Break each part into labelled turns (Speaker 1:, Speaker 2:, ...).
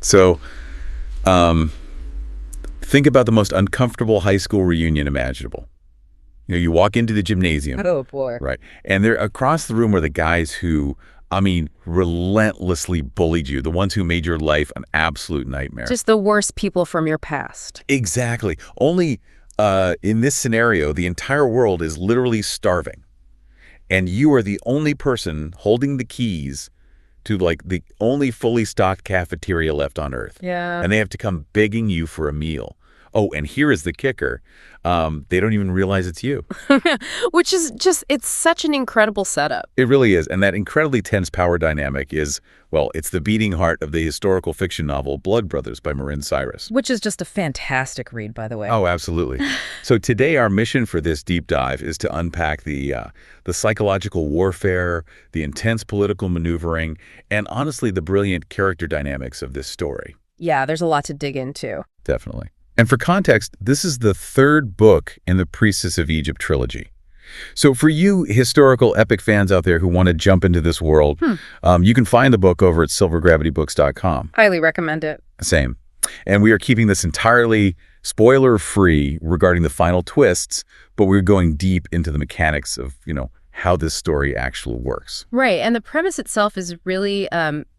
Speaker 1: So think about the most uncomfortable high school reunion imaginable. You walk into the gymnasium.
Speaker 2: Oh, boy.
Speaker 1: Right. And they're across the room are the guys who, relentlessly bullied you, the ones who made your life an absolute nightmare.
Speaker 2: Just the worst people from your past.
Speaker 1: Exactly. Only in this scenario, the entire world is literally starving. And you are the only person holding the keys to the only fully stocked cafeteria left on Earth.
Speaker 2: Yeah.
Speaker 1: And they have to come begging you for a meal. Oh, and here is the kicker. They don't even realize it's you.
Speaker 2: Which is it's such an incredible setup.
Speaker 1: It really is. And that incredibly tense power dynamic is, it's the beating heart of the historical fiction novel Blood Brothers by Marin Cyrus.
Speaker 2: Which is just a fantastic read, by the way.
Speaker 1: Oh, absolutely. So today our mission for this deep dive is to unpack the psychological warfare, the intense political maneuvering, and honestly, the brilliant character dynamics of this story.
Speaker 2: Yeah, there's a lot to dig into.
Speaker 1: Definitely. And for context, this is the third book in the Priestess of Egypt trilogy. So for you historical epic fans out there who want to jump into this world, you can find the book over at silvergravitybooks.com.
Speaker 2: Highly recommend it.
Speaker 1: Same. And we are keeping this entirely spoiler-free regarding the final twists, but we're going deep into the mechanics of, how this story actually works.
Speaker 2: Right. And the premise itself is really,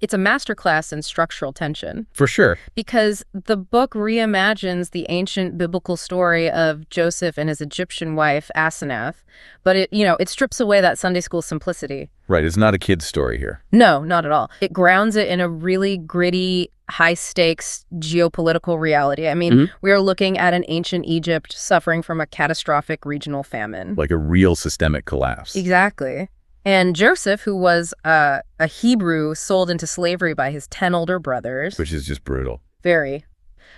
Speaker 2: it's a masterclass in structural tension.
Speaker 1: For sure.
Speaker 2: Because the book reimagines the ancient biblical story of Joseph and his Egyptian wife, Asenath. But it strips away that Sunday school simplicity.
Speaker 1: Right. It's not a kid's story here.
Speaker 2: No, not at all. It grounds it in a really gritty, high-stakes geopolitical reality. We are looking at an ancient Egypt suffering from a catastrophic regional famine.
Speaker 1: Like a real systemic collapse.
Speaker 2: Exactly. And Joseph, who was a Hebrew sold into slavery by his 10 older brothers.
Speaker 1: Which is just brutal.
Speaker 2: Very.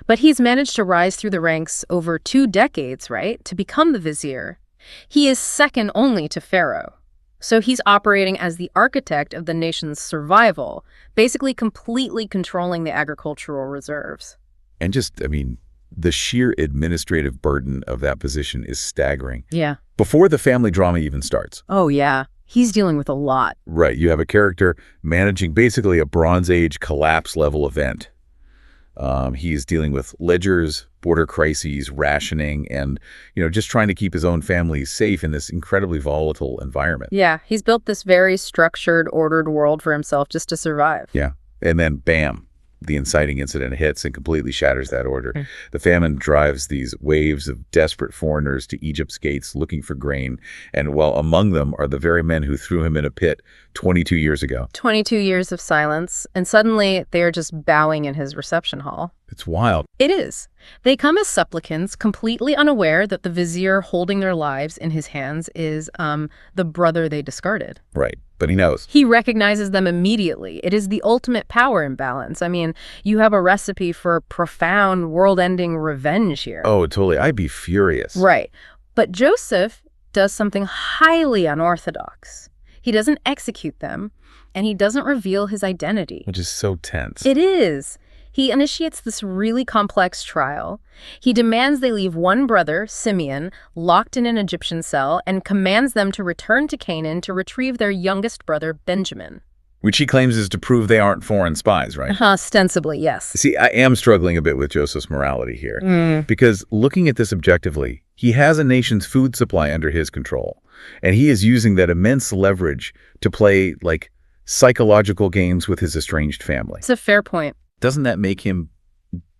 Speaker 2: But he's managed to rise through the ranks over 2 decades, right, to become the vizier. He is second only to Pharaoh. So he's operating as the architect of the nation's survival, basically completely controlling the agricultural reserves.
Speaker 1: And just, the sheer administrative burden of that position is staggering.
Speaker 2: Yeah.
Speaker 1: Before the family drama even starts.
Speaker 2: Oh, yeah. He's dealing with a lot.
Speaker 1: Right. You have a character managing basically a Bronze Age collapse level event. He's dealing with ledgers, border crises, rationing, and, just trying to keep his own family safe in this incredibly volatile environment.
Speaker 2: Yeah, he's built this very structured, ordered world for himself just to survive.
Speaker 1: Yeah. And then, bam, the inciting incident hits and completely shatters that order. The famine drives these waves of desperate foreigners to Egypt's gates looking for grain, and among them are the very men who threw him in a pit 22 years ago.
Speaker 2: 22 years of silence, and suddenly they are just bowing in his reception hall.
Speaker 1: It's wild.
Speaker 2: It is. They come as supplicants, completely unaware that the vizier holding their lives in his hands is the brother they discarded.
Speaker 1: Right. But he knows.
Speaker 2: He recognizes them immediately. It is the ultimate power imbalance. You have a recipe for profound, world-ending revenge here.
Speaker 1: Oh, totally. I'd be furious.
Speaker 2: Right. But Joseph does something highly unorthodox. He doesn't execute them, and he doesn't reveal his identity.
Speaker 1: Which is so tense.
Speaker 2: It is. He initiates this really complex trial. He demands they leave one brother, Simeon, locked in an Egyptian cell and commands them to return to Canaan to retrieve their youngest brother, Benjamin.
Speaker 1: Which he claims is to prove they aren't foreign spies, right?
Speaker 2: Ostensibly, yes.
Speaker 1: See, I am struggling a bit with Joseph's morality here. Because looking at this objectively, he has a nation's food supply under his control. And he is using that immense leverage to play, psychological games with his estranged family.
Speaker 2: It's a fair point.
Speaker 1: Doesn't that make him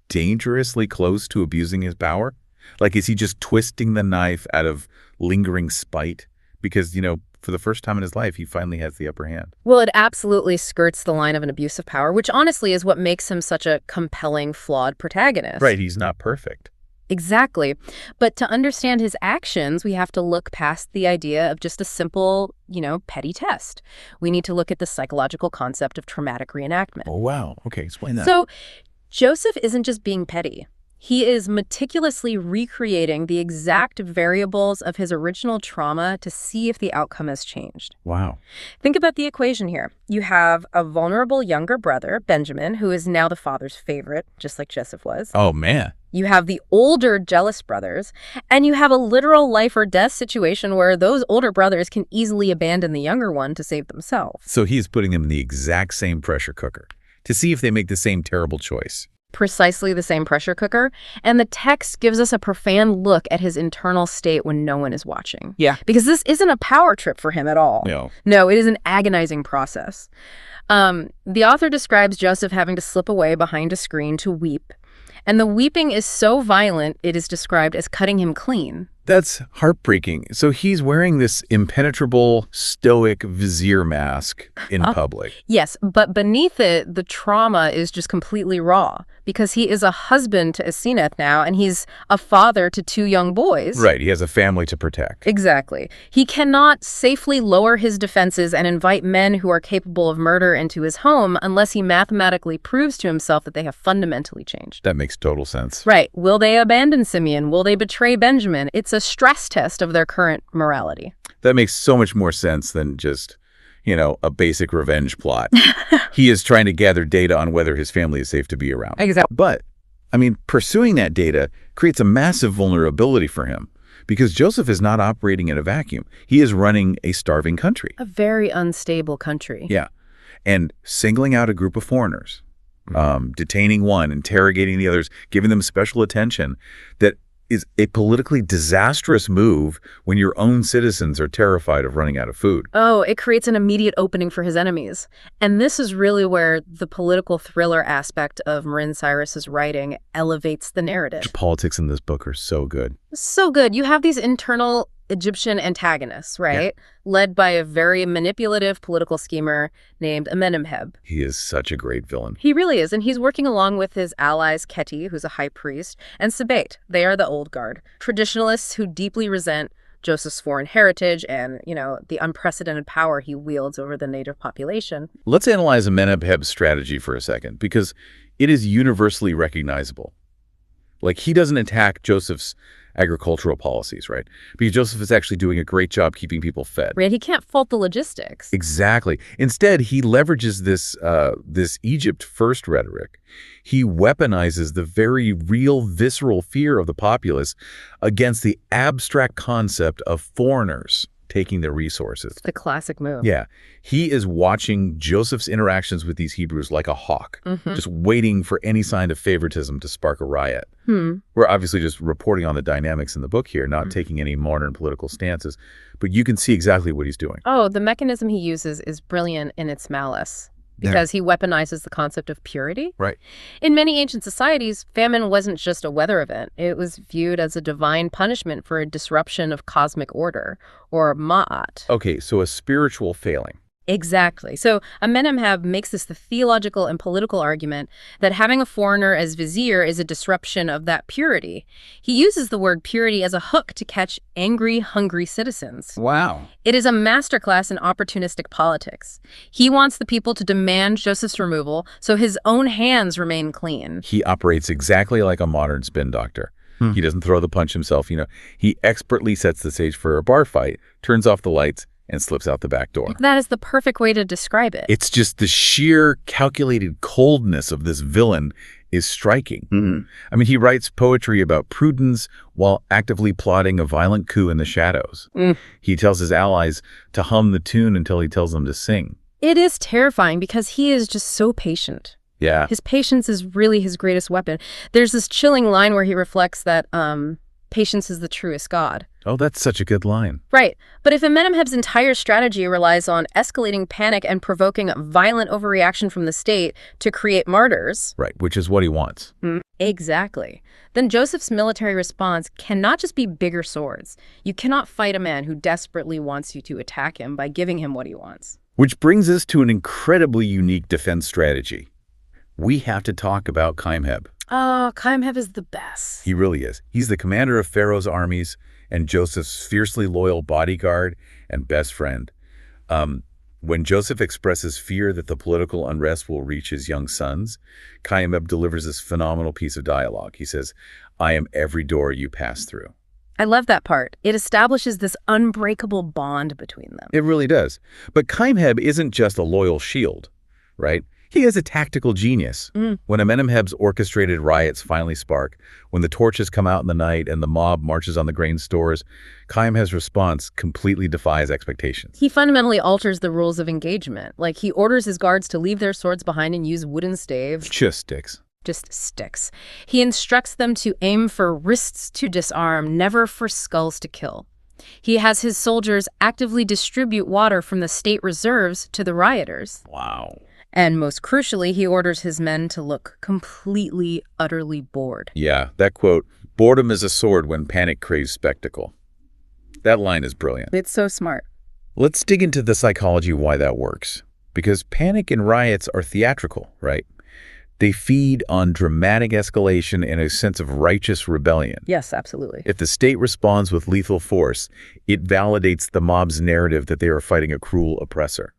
Speaker 1: dangerously close to abusing his power? Is he just twisting the knife out of lingering spite? Because, for the first time in his life, he finally has the upper hand.
Speaker 2: Well, it absolutely skirts the line of an abuse of power, which honestly is what makes him such a compelling, flawed protagonist.
Speaker 1: Right, he's not perfect.
Speaker 2: Exactly. But to understand his actions, we have to look past the idea of just a simple, petty test. We need to look at the psychological concept of traumatic reenactment.
Speaker 1: Oh, wow. Okay, explain that.
Speaker 2: So Joseph isn't just being petty. He is meticulously recreating the exact variables of his original trauma to see if the outcome has changed.
Speaker 1: Wow.
Speaker 2: Think about the equation here. You have a vulnerable younger brother, Benjamin, who is now the father's favorite, just like Joseph was.
Speaker 1: Oh, man.
Speaker 2: You have the older jealous brothers, and you have a literal life or death situation where those older brothers can easily abandon the younger one to save themselves.
Speaker 1: So he's putting him in the exact same pressure cooker. to see if they make the same terrible choice.
Speaker 2: Precisely the same pressure cooker. And the text gives us a profound look at his internal state when no one is watching.
Speaker 3: Yeah.
Speaker 2: Because this isn't a power trip for him at all. No, it is an agonizing process. The author describes Joseph having to slip away behind a screen to weep. And the weeping is so violent, it is described as cutting him clean.
Speaker 1: That's heartbreaking. So he's wearing this impenetrable, stoic vizier mask in public.
Speaker 2: Yes, but beneath it, the trauma is just completely raw because he is a husband to Asenath now, and he's a father to 2 young boys.
Speaker 1: Right, he has a family to protect.
Speaker 2: Exactly. He cannot safely lower his defenses and invite men who are capable of murder into his home unless he mathematically proves to himself that they have fundamentally changed.
Speaker 1: That makes total sense.
Speaker 2: Right. Will they abandon Simeon? Will they betray Benjamin? It's a stress test of their current morality.
Speaker 1: That makes so much more sense than just, a basic revenge plot. He is trying to gather data on whether his family is safe to be around.
Speaker 2: Exactly.
Speaker 1: But, pursuing that data creates a massive vulnerability for him because Joseph is not operating in a vacuum. He is running a starving country.
Speaker 2: A very unstable country.
Speaker 1: Yeah. And singling out a group of foreigners, detaining one, interrogating the others, giving them special attention, that is a politically disastrous move when your own citizens are terrified of running out of food.
Speaker 2: Oh, it creates an immediate opening for his enemies. And this is really where the political thriller aspect of Marin Cyrus's writing elevates the narrative.
Speaker 1: The politics in this book are so good.
Speaker 2: So good. You have these internal Egyptian antagonists, right? Yeah. Led by a very manipulative political schemer named Amenemheb.
Speaker 1: He is such a great villain.
Speaker 2: He really is, and he's working along with his allies Keti, who's a high priest, and Sebeit. They are the old guard, traditionalists who deeply resent Joseph's foreign heritage and, the unprecedented power he wields over the native population.
Speaker 1: Let's analyze Amenemheb's strategy for a second, because it is universally recognizable. Like, he doesn't attack Joseph's agricultural policies, right? Because Joseph is actually doing a great job keeping people fed.
Speaker 2: Right, he can't fault the logistics.
Speaker 1: Exactly. Instead, he leverages this Egypt first rhetoric. He weaponizes the very real visceral fear of the populace against the abstract concept of foreigners taking their resources.
Speaker 2: The classic move.
Speaker 1: Yeah. He is watching Joseph's interactions with these Hebrews like a hawk, just waiting for any sign of favoritism to spark a riot. We're obviously just reporting on the dynamics in the book here, not taking any modern political stances, but you can see exactly what he's doing.
Speaker 2: Oh, the mechanism he uses is brilliant in its malice. Because he weaponizes the concept of purity.
Speaker 1: Right.
Speaker 2: In many ancient societies, famine wasn't just a weather event. It was viewed as a divine punishment for a disruption of cosmic order, or ma'at.
Speaker 1: Okay, so a spiritual failing.
Speaker 2: Exactly. So Amenemheb makes this the theological and political argument that having a foreigner as vizier is a disruption of that purity. He uses the word purity as a hook to catch angry, hungry citizens.
Speaker 3: Wow.
Speaker 2: It is a masterclass in opportunistic politics. He wants the people to demand Joseph's removal so his own hands remain clean.
Speaker 1: He operates exactly like a modern spin doctor. He doesn't throw the punch himself. He expertly sets the stage for a bar fight, turns off the lights, and slips out the back door.
Speaker 2: That is the perfect way to describe it.
Speaker 1: It's just the sheer calculated coldness of this villain is striking. He writes poetry about prudence while actively plotting a violent coup in the shadows. He tells his allies to hum the tune until he tells them to sing.
Speaker 2: It is terrifying because he is just so patient.
Speaker 1: Yeah.
Speaker 2: His patience is really his greatest weapon. There's this chilling line where he reflects that patience is the truest God.
Speaker 1: Oh, that's such a good line.
Speaker 2: Right. But if Amenemheb's entire strategy relies on escalating panic and provoking violent overreaction from the state to create martyrs...
Speaker 1: Right, which is what he wants.
Speaker 2: Exactly. Then Joseph's military response cannot just be bigger swords. You cannot fight a man who desperately wants you to attack him by giving him what he wants.
Speaker 1: Which brings us to an incredibly unique defense strategy. We have to talk about Kaimheb.
Speaker 2: Oh, Kaimheb is the best.
Speaker 1: He really is. He's the commander of Pharaoh's armies and Joseph's fiercely loyal bodyguard and best friend. When Joseph expresses fear that the political unrest will reach his young sons, Kaimheb delivers this phenomenal piece of dialogue. He says, "I am every door you pass through."
Speaker 2: I love that part. It establishes this unbreakable bond between them.
Speaker 1: It really does. But Kaimheb isn't just a loyal shield, right? He is a tactical genius. When Amenemheb's orchestrated riots finally spark, when the torches come out in the night and the mob marches on the grain stores, Qaimheb's response completely defies expectations.
Speaker 2: He fundamentally alters the rules of engagement. Like, he orders his guards to leave their swords behind and use wooden staves.
Speaker 1: Just sticks.
Speaker 2: Just sticks. He instructs them to aim for wrists to disarm, never for skulls to kill. He has his soldiers actively distribute water from the state reserves to the rioters.
Speaker 1: Wow.
Speaker 2: And most crucially, he orders his men to look completely, utterly bored.
Speaker 1: Yeah, that quote, "Boredom is a sword when panic craves spectacle." That line is brilliant.
Speaker 2: It's so smart.
Speaker 1: Let's dig into the psychology of why that works. Because panic and riots are theatrical, right? They feed on dramatic escalation and a sense of righteous rebellion.
Speaker 2: Yes, absolutely.
Speaker 1: If the state responds with lethal force, it validates the mob's narrative that they are fighting a cruel oppressor.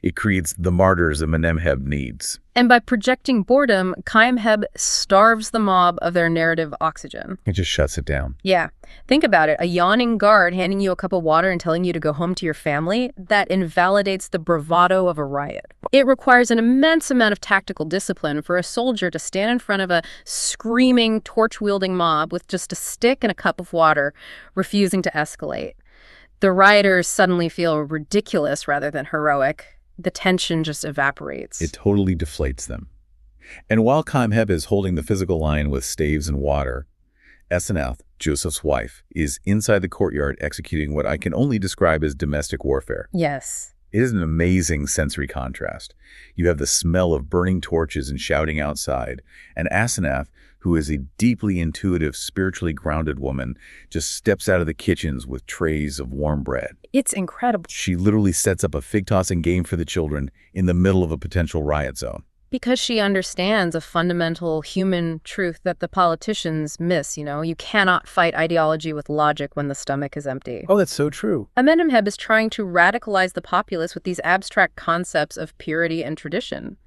Speaker 1: It creates the martyrs Amenemheb needs.
Speaker 2: And by projecting boredom, Qaimheb starves the mob of their narrative oxygen.
Speaker 1: It just shuts it down.
Speaker 2: Yeah. Think about it. A yawning guard handing you a cup of water and telling you to go home to your family, that invalidates the bravado of a riot. It requires an immense amount of tactical discipline for a soldier to stand in front of a screaming, torch-wielding mob with just a stick and a cup of water, refusing to escalate. The rioters suddenly feel ridiculous rather than heroic. The tension just evaporates.
Speaker 1: It totally deflates them. And while Qaimheb is holding the physical line with staves and water, Asenath, Joseph's wife, is inside the courtyard executing what I can only describe as domestic warfare.
Speaker 2: Yes.
Speaker 1: It is an amazing sensory contrast. You have the smell of burning torches and shouting outside, and Asenath, who is a deeply intuitive, spiritually grounded woman, just steps out of the kitchens with trays of warm bread.
Speaker 2: It's incredible.
Speaker 1: She literally sets up a fig-tossing game for the children in the middle of a potential riot zone.
Speaker 2: Because she understands a fundamental human truth that the politicians miss, You cannot fight ideology with logic when the stomach is empty.
Speaker 1: Oh, that's so true.
Speaker 2: Amenemheb is trying to radicalize the populace with these abstract concepts of purity and tradition.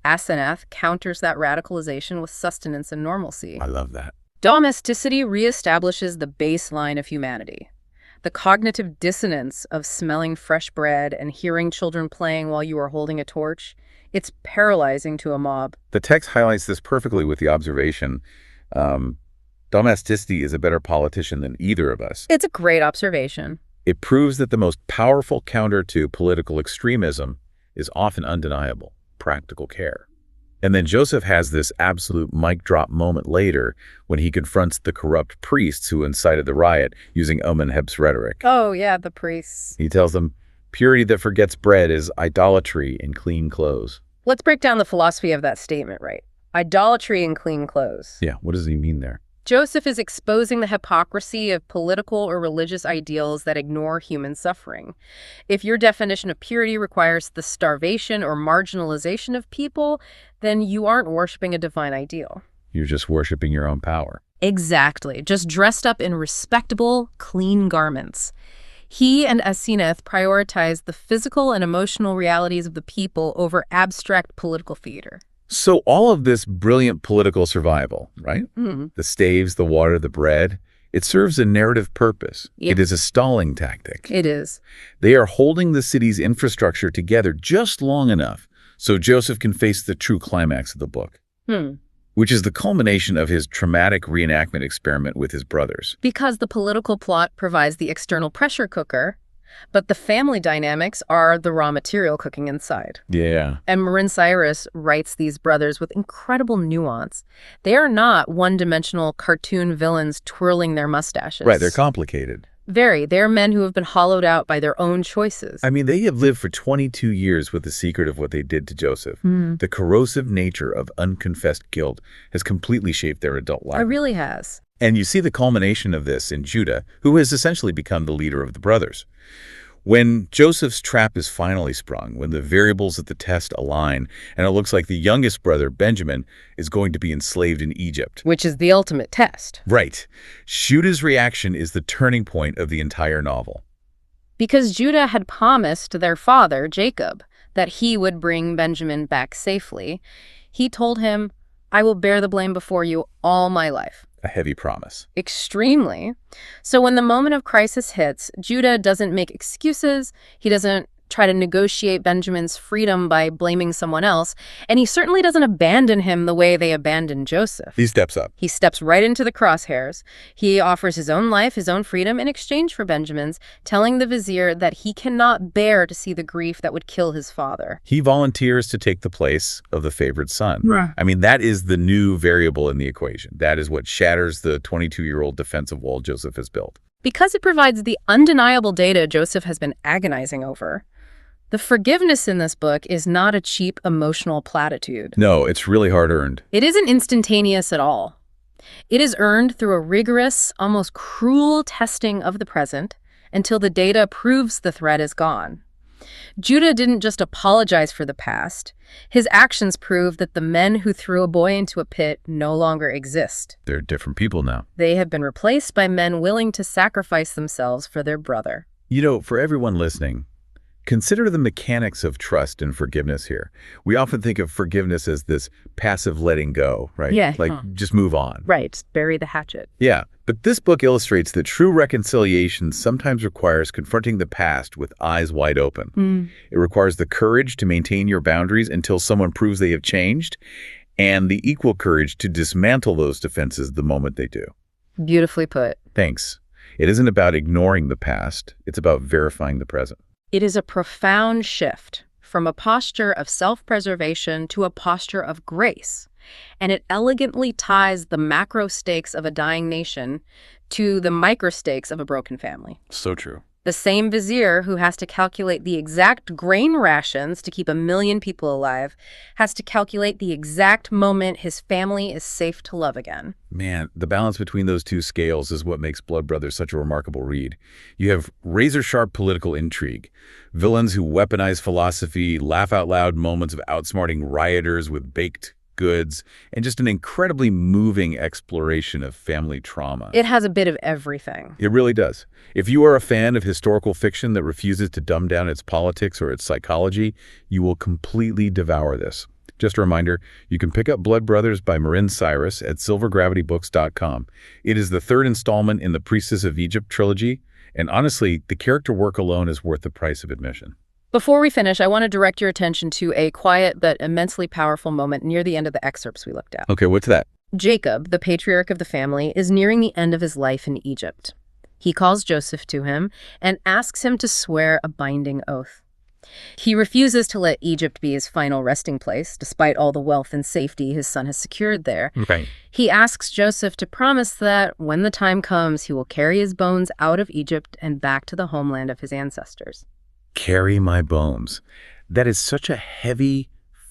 Speaker 2: Asenath counters that radicalization with sustenance and normalcy.
Speaker 1: I love that.
Speaker 2: Domesticity reestablishes the baseline of humanity. The cognitive dissonance of smelling fresh bread and hearing children playing while you are holding a torch, it's paralyzing to a mob.
Speaker 1: The text highlights this perfectly with the observation, domesticity is a better politician than either of us.
Speaker 2: It's a great observation.
Speaker 1: It proves that the most powerful counter to political extremism is often undeniable: practical care. And then Joseph has this absolute mic drop moment later when he confronts the corrupt priests who incited the riot using Amenheb's rhetoric.
Speaker 2: Oh, yeah, the priests.
Speaker 1: He tells them, purity that forgets bread is idolatry in clean clothes.
Speaker 2: Let's break down the philosophy of that statement, right? Idolatry in clean clothes.
Speaker 1: Yeah, what does he mean there?
Speaker 2: Joseph is exposing the hypocrisy of political or religious ideals that ignore human suffering. If your definition of purity requires the starvation or marginalization of people, then you aren't worshiping a divine ideal.
Speaker 1: You're just worshiping your own power.
Speaker 2: Exactly, just dressed up in respectable, clean garments. He and Asenath prioritize the physical and emotional realities of the people over abstract political theater.
Speaker 1: So all of this brilliant political survival, right?
Speaker 2: Mm-hmm.
Speaker 1: The staves, the water, the bread, it serves a narrative purpose.
Speaker 2: Yep.
Speaker 1: It is a stalling tactic.
Speaker 2: It is.
Speaker 1: They are holding the city's infrastructure together just long enough so Joseph can face the true climax of the book, which is the culmination of his traumatic reenactment experiment with his brothers.
Speaker 2: Because the political plot provides the external pressure cooker, but the family dynamics are the raw material cooking inside.
Speaker 1: Yeah.
Speaker 2: And Marin Cyrus writes these brothers with incredible nuance. They are not one-dimensional cartoon villains twirling their mustaches.
Speaker 1: Right, they're complicated.
Speaker 2: Very. They're men who have been hollowed out by their own choices.
Speaker 1: I mean, they have lived for 22 years with the secret of what they did to Joseph. The corrosive nature of unconfessed guilt has completely shaped their adult life.
Speaker 2: It really has.
Speaker 1: And you see the culmination of this in Judah, who has essentially become the leader of the brothers. When Joseph's trap is finally sprung, when the variables of the test align, and it looks like the youngest brother, Benjamin, is going to be enslaved in Egypt.
Speaker 2: Which is the ultimate test.
Speaker 1: Right. Judah's reaction is the turning point of the entire novel.
Speaker 2: Because Judah had promised their father, Jacob, that he would bring Benjamin back safely, he told him, "I will bear the blame before you all my life."
Speaker 1: A heavy promise.
Speaker 2: Extremely. So when the moment of crisis hits, Judah doesn't make excuses. He doesn't try to negotiate Benjamin's freedom by blaming someone else, and he certainly doesn't abandon him the way they abandoned Joseph.
Speaker 1: He steps up.
Speaker 2: He steps right into the crosshairs. He offers his own life, his own freedom in exchange for Benjamin's, telling the vizier that he cannot bear to see the grief that would kill his father.
Speaker 1: He volunteers to take the place of the favored son.
Speaker 3: Right.
Speaker 1: I mean, that is the new variable in the equation. That is what shatters the 22-year-old defensive wall Joseph has built.
Speaker 2: Because it provides the undeniable data Joseph has been agonizing over. The forgiveness in this book is not a cheap emotional platitude.
Speaker 1: No, it's really hard-earned.
Speaker 2: It isn't instantaneous at all. It is earned through a rigorous, almost cruel testing of the present until the data proves the threat is gone. Judah didn't just apologize for the past. His actions prove that the men who threw a boy into a pit no longer exist.
Speaker 1: They're different people now.
Speaker 2: They have been replaced by men willing to sacrifice themselves for their brother.
Speaker 1: You know, for everyone listening, consider the mechanics of trust and forgiveness here. We often think of forgiveness as this passive letting go, right?
Speaker 2: Yeah.
Speaker 1: Like, just move on.
Speaker 2: Right, bury the hatchet.
Speaker 1: Yeah, but this book illustrates that true reconciliation sometimes requires confronting the past with eyes wide open. It requires the courage to maintain your boundaries until someone proves they have changed, and the equal courage to dismantle those defenses the moment they do.
Speaker 2: Beautifully put.
Speaker 1: Thanks. It isn't about ignoring the past. It's about verifying the present.
Speaker 2: It is a profound shift from a posture of self-preservation to a posture of grace, and it elegantly ties the macro stakes of a dying nation to the micro stakes of a broken family.
Speaker 1: So true.
Speaker 2: The same vizier who has to calculate the exact grain rations to keep 1 million people alive has to calculate the exact moment his family is safe to love again.
Speaker 1: Man, the balance between those two scales is what makes Blood Brothers such a remarkable read. You have razor-sharp political intrigue, villains who weaponize philosophy, laugh-out-loud moments of outsmarting rioters with baked goods, and just an incredibly moving exploration of family trauma.
Speaker 2: It has a bit of everything.
Speaker 1: It really does. If you are a fan of historical fiction that refuses to dumb down its politics or its psychology, you will completely devour this. Just a reminder, you can pick up Blood Brothers by Marin Cyrus at silvergravitybooks.com. It is the third installment in the Priestess of Egypt trilogy, and honestly, the character work alone is worth the price of admission.
Speaker 2: Before we finish, I want to direct your attention to a quiet but immensely powerful moment near the end of the excerpts we looked at.
Speaker 1: Okay, what's that?
Speaker 2: Jacob, the patriarch of the family, is nearing the end of his life in Egypt. He calls Joseph to him and asks him to swear a binding oath. He refuses to let Egypt be his final resting place, despite all the wealth and safety his son has secured there.
Speaker 1: Right.
Speaker 2: He asks Joseph to promise that when the time comes, he will carry his bones out of Egypt and back to the homeland of his ancestors.
Speaker 1: Carry my bones. That is such a heavy,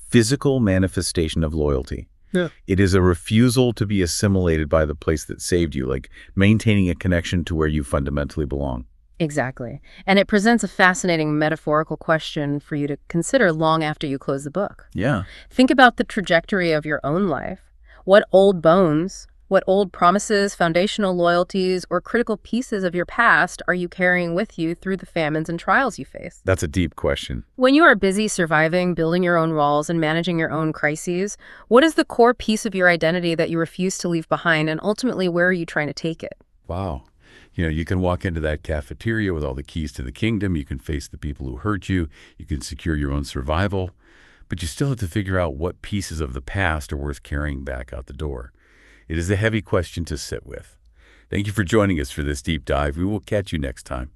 Speaker 1: physical manifestation of loyalty.
Speaker 3: Yeah.
Speaker 1: It is a refusal to be assimilated by the place that saved you, like maintaining a connection to where you fundamentally belong.
Speaker 2: Exactly. And it presents a fascinating metaphorical question for you to consider long after you close the book.
Speaker 1: Yeah.
Speaker 2: Think about the trajectory of your own life. What old bones, what old promises, foundational loyalties, or critical pieces of your past are you carrying with you through the famines and trials you face?
Speaker 1: That's a deep question.
Speaker 2: When you are busy surviving, building your own walls, and managing your own crises, what is the core piece of your identity that you refuse to leave behind, and ultimately, where are you trying to take it?
Speaker 1: Wow. You know, you can walk into that cafeteria with all the keys to the kingdom. You can face the people who hurt you. You can secure your own survival. But you still have to figure out what pieces of the past are worth carrying back out the door. It is a heavy question to sit with. Thank you for joining us for this deep dive. We will catch you next time.